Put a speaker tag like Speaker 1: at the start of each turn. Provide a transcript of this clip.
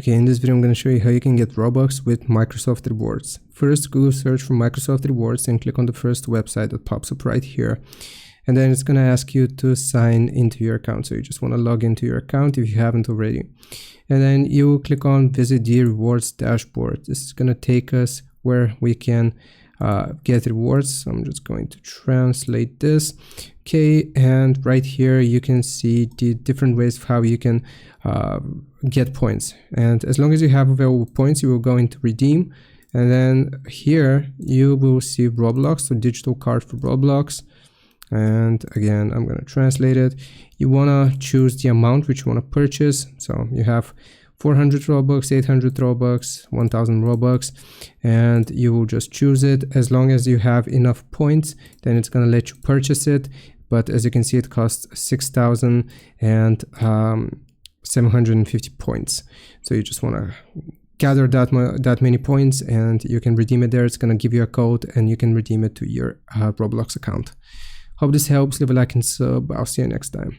Speaker 1: Okay, in this video I'm going to show you how you can get Robux with Microsoft Rewards. First, Google search for Microsoft Rewards and click on the first website that pops up right here. And then it's going to ask you to sign into your account. So you just want to log into your account if you haven't already. And then you will click on Visit the Rewards Dashboard. This is going to take us where we can get rewards. So I'm just going to translate this. Okay, and right here you can see the different ways of how you can get points. And as long as you have available points, you will go into redeem. And then here you will see Roblox, so digital card for Roblox. And again, I'm going to translate it. You want to choose the amount which you want to purchase. So you have 400 Robux, 800 Robux, 1000 Robux, and you will just choose it. As long as you have enough points, then it's going to let you purchase it. But as you can see, it costs 6,750 points. So you just want to gather that many points and you can redeem it there. It's going to give you a code and you can redeem it to your Roblox account. Hope this helps. Leave a like and sub. I'll see you next time.